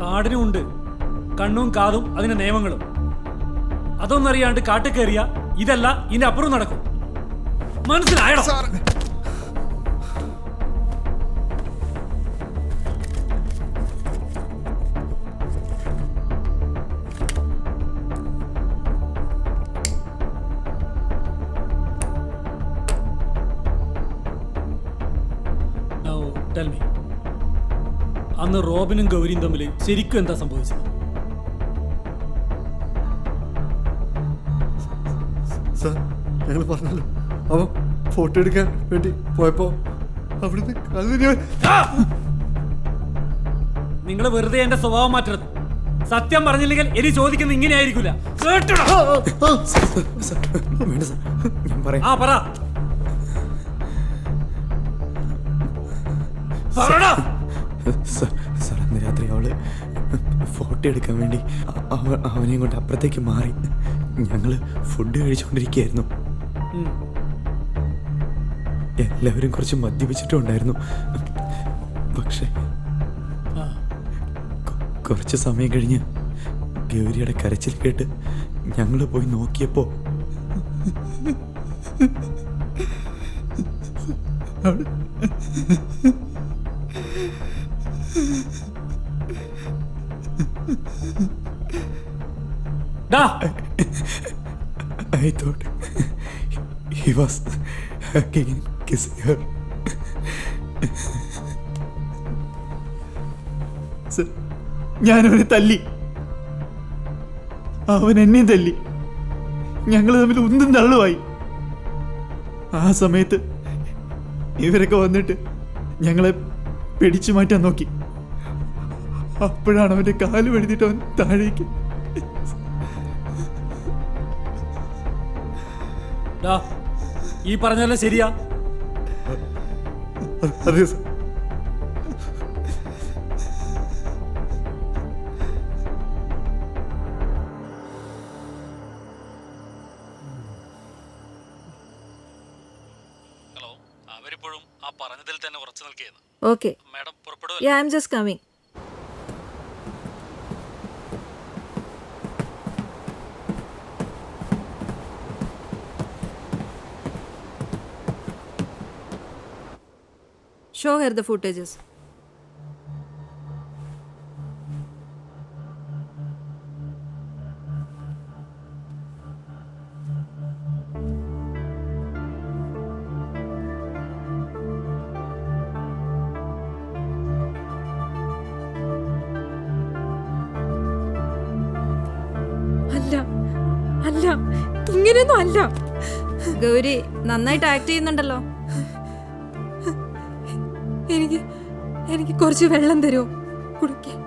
കാടിനുമുണ്ട് കണ്ണും കാതും അതിന്റെ നിയമങ്ങളും. അതൊന്നറിയാണ്ട് കാട്ടിൽ കയറിയ ഇതല്ല ഇതിന്റെ അപ്പുറം നടക്കും. മനസ്സിലായോ? Tell me. അന്ന് റോബിനും ഗൗരിയും തമ്മിൽ ശരിക്കും എന്താ സംഭവിച്ചത്? സാർ, ഞങ്ങൾ പറഞ്ഞല്ലോ, അവൻ ഫോട്ടോ എടുക്കാൻ വേണ്ടി പോയപ്പോ അവിടുന്ന് നിങ്ങൾ വെറുതെ എന്റെ സ്വഭാവം മാറ്റരുത്. സത്യം പറഞ്ഞില്ലെങ്കിൽ ഇനി ചോദിക്കുന്നത് ഇങ്ങനെ ആയിരിക്കില്ല. ആ പറ. സാർ, അന്ന് രാത്രി അവള് ഫോട്ടോ എടുക്കാൻ വേണ്ടി അവനെയും കൊണ്ട് അപ്പുറത്തേക്ക് മാറി. ഞങ്ങള് ഫുഡ് കഴിച്ചുകൊണ്ടിരിക്കുകയായിരുന്നു. എല്ലാവരും കുറച്ച് മദ്യപിച്ചിട്ടുണ്ടായിരുന്നു. പക്ഷെ കുറച്ച് സമയം കഴിഞ്ഞ് ഗൗരിയുടെ കരച്ചിൽ കേട്ട് ഞങ്ങൾ പോയി നോക്കിയപ്പോ I thought he was again kissing her. ഞാനവനെ തല്ലി, അവൻ എന്നെയും തല്ലി. ഞങ്ങൾ തമ്മിൽ ഉന്തും തള്ളുമായി. ആ സമയത്ത് ഇവരൊക്കെ വന്നിട്ട് ഞങ്ങളെ പിടിച്ചു മാറ്റാൻ നോക്കി. അപ്പോഴാണ് അവന്റെ കാല് വെടിഞ്ഞിട്ട് അവൻ താഴേക്ക്. ഈ പറഞ്ഞല്ലേ ശരിയാ? അതെ സാർ. ഹലോ, അവരിപ്പോഴും ആ പറഞ്ഞതിൽ തന്നെ ഉറച്ചു നിൽക്കുകയാണ്. ഓക്കെ, മാഡം പുറപ്പെടുക. Yeah, I am just coming. Show her the footages. അല്ല, ഇങ്ങനെയൊന്നും അല്ല. ഗൗരി നന്നായിട്ട് ആക്ട് ചെയ്യുന്നുണ്ടല്ലോ. എനിക്ക് കുറച്ച് വെള്ളം തരുമോ കുടിക്കാൻ?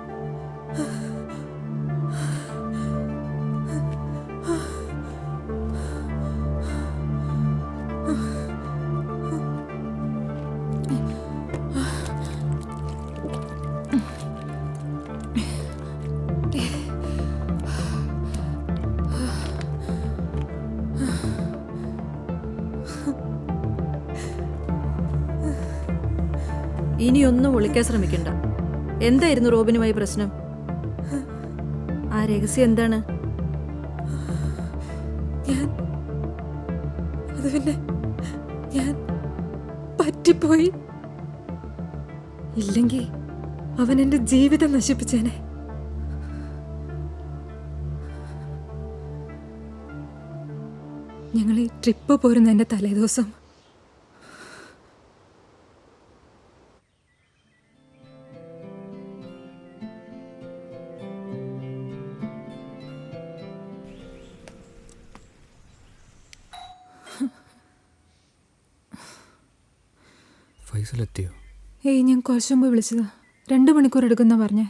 ഇനിയൊന്നും ഒളിക്കാൻ ശ്രമിക്കണ്ട. എന്തായിരുന്നു റോബിനുമായി പ്രശ്നം? ആ രഹസ്യം എന്താണ്? ഞാൻ പറ്റിപ്പോയി. ഇല്ലെങ്കിൽ അവൻ എന്റെ ജീവിതം നശിപ്പിച്ചേനെ. ഞങ്ങൾ ഈ ട്രിപ്പ് പോരുന്ന എന്റെ തലേദിവസം ഫൈസലെത്തിയോ? ഏയ്, ഞാൻ കുറച്ചു മുമ്പ് വിളിച്ചതാ. 2 മണിക്കൂർ എടുക്കുന്ന പറഞ്ഞേ.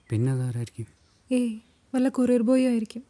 പിന്നെ അതാരായിരിക്കും? ഏയ്, വല്ല കൊറിയർ ബോയ് ആയിരിക്കും.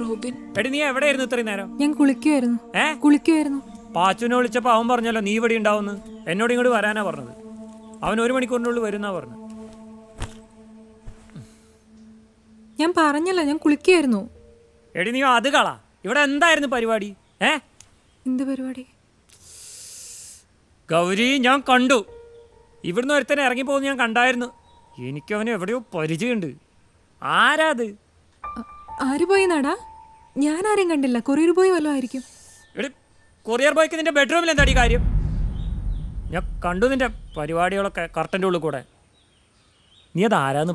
റോബിൻ, എടി നീ എവിടെയായിരുന്നു ഇത്രയും നേരം? ഞാൻ കുളിക്കുമായിരുന്നു. ഏ കുളിക്കുമായിരുന്നു. പാച്ചുവിനെ വിളിച്ചപ്പോൾ അവൻ പറഞ്ഞല്ലോ നീ ഇവിടെ ഉണ്ടാവുന്നു. എന്നോട് ഇങ്ങോട്ട് വരാനാ പറഞ്ഞത്. അവൻ 1 മണിക്കൂറിനുള്ളിൽ വരുന്നാ പറഞ്ഞത്. ഞാൻ പറഞ്ഞല്ലോ, ഞാൻ കുളിക്കുമായിരുന്നു. എടി നീ അത് കളാ. ഇവിടെ എന്തായിരുന്നു പരിപാടി? എന്ത് പരിപാടി? ഗൗരി, ഞാൻ കണ്ടു. ഇവിടുന്ന് ഒരുത്തനെ ഇറങ്ങിപ്പോകുന്ന ഞാൻ കണ്ടായിരുന്നു. എനിക്കവന് എവിടെയോ പരിചയമുണ്ട്. ആരാ അത്? ആര് പോയി നടാ? ഞാൻ ആരെയും കണ്ടില്ല. കൊറിയർ ബോയ് വല്ലതും ആയിരിക്കും. എടി, കൊറിയർ ബോയ്ക്ക് നിന്റെ ബെഡ്റൂമിൽ എന്താടി കാര്യം? ഞാൻ കണ്ടു നിന്റെ പരിപാടികളൊക്കെ കർട്ടൻ്റെ ഉള്ളിൽ കൂടെ. നീ അത് ആരാന്ന്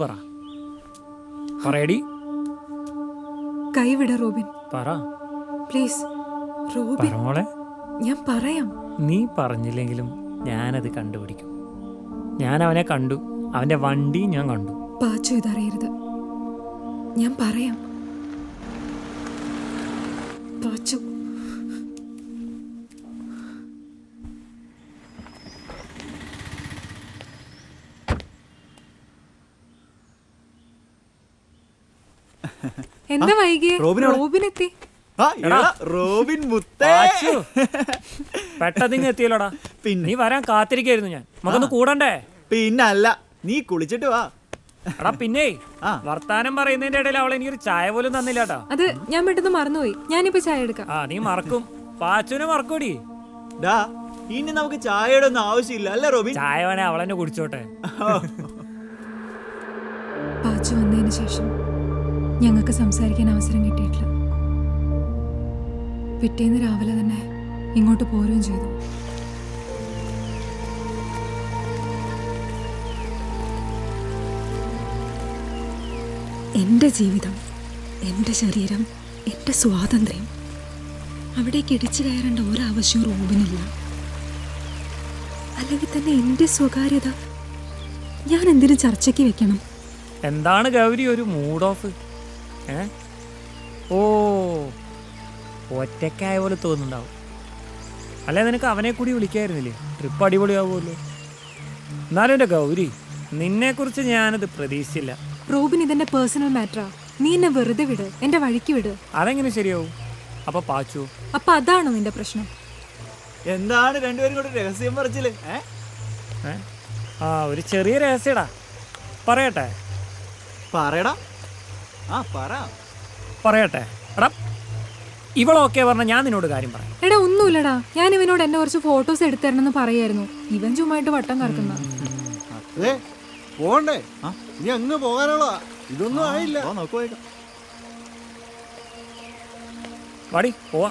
പറയടി. കൈവിട റോബിൻ, പറ പ്ലീസ്. റോബിൻ, മോളെ. ഞാൻ പറയാം. നീ പറഞ്ഞില്ലെങ്കിലും ഞാനത് കണ്ടുപിടിക്കും. ഞാൻ അവനെ കണ്ടു. അവൻ്റെ വണ്ടി ഞാൻ കണ്ടു. പാച്ചു ഇതറിയരുത്. ഞാൻ പറയാം. പാച്ചു, എന്താ വൈകിയേ? റോബിൻ എത്തി. റോബിൻ മുത്തേ. പെട്ടെന്ന് എത്തിയല്ലോടാ. പിന്നെ നീ വരാൻ കാത്തിരിക്കായിരുന്നു ഞാൻ. നമുക്കൊന്ന് കൂടണ്ടേ? പിന്നല്ല, നീ കുളിച്ചിട്ട് വാ. എടാ പിന്നെ വർത്താനം പറയുന്നതിന്റെ ഇടയിൽ അവളെ എനിക്കൊരു ചായ പോലും തന്നില്ല കേട്ടോ. അത് ഞാൻ പെട്ടെന്ന് മറന്നുപോയി. ഞാനിപ്പോ ചായ എടുക്കാം. നീ മറക്കും. പാച്ചുവിനെ മറക്കൂടി. ഡാ, ഇനി നമുക്ക് ചായയുടെ ഒന്നും ആവശ്യമില്ല അല്ലേ റോബിൻ? ചായ വേണേ അവളെന്നെ കുടിച്ചോട്ടെ. പാച്ചു വന്നതിന് ശേഷം ഞങ്ങൾക്ക് സംസാരിക്കാൻ അവസരം കിട്ടിയിട്ടില്ല. പിറ്റേന്ന് രാവിലെ തന്നെ ഇങ്ങോട്ട് പോരുകയും ചെയ്തു. എൻ്റെ ജീവിതം, എൻ്റെ ശരീരം, എൻ്റെ സ്വാതന്ത്ര്യം, അവിടേക്ക് ഇടിച്ചു കയറേണ്ട ഒരാവശ്യവും റോബിനില്ല. അല്ലെങ്കിൽ തന്നെ എൻ്റെ സ്വകാര്യത ഞാൻ എന്തിനു ചർച്ചയ്ക്ക് വെക്കണം? എന്താണ് ഗൗരി ഒരു മൂഡ് ഓഫ്? ഓ, ഒറ്റക്കായ പോലെ തോന്നുന്നുണ്ടാവും. അല്ലെ നിനക്ക് അവനെ കൂടി വിളിക്കായിരുന്നില്ലേ? ട്രിപ്പ് അടിപൊളിയാവുമല്ലോ. എന്നാലും എൻ്റെ ഗൗരി, നിന്നെക്കുറിച്ച് ഞാനത് പ്രതീക്ഷിച്ചില്ല. റോബിൻ, ഇതെന്റെ പേഴ്സണൽ മാറ്ററാ. നീ എന്നെ വെറുതെ വിട്, എന്റെ വഴിക്ക് വിട്. അതെങ്ങനെ ശരിയാവും? അപ്പൊ പാച്ചു, അപ്പൊ അതാണോ നിന്റെ പ്രശ്നം? എന്താണ് രണ്ടുപേരും കൂടെ രഹസ്യം പറിച്ചില്ലേ? ഒരു ചെറിയ രഹസ്യടാ. പറയട്ടെ? പറയടാ. പറയട്ടെ. എടാ, ഇവളൊക്കെ പറഞ്ഞ ഞാൻ നിന്നോട് കാര്യം പറയാം. എടാ, ഒന്നുമില്ലടാ. ഞാൻ ഇവനോട് എന്നെ കുറച്ച് ഫോട്ടോസ് എടുത്തരണമെന്ന് പറയായിരുന്നു. ഇവൻ ചുമ്മായിട്ട് വട്ടം കറക്കുന്ന. പോണ്ടേ? നീ അങ്ങ് പോകാനുള്ള ഇതൊന്നും ആയില്ല. നോക്കുവാ. വാടി പോവാ.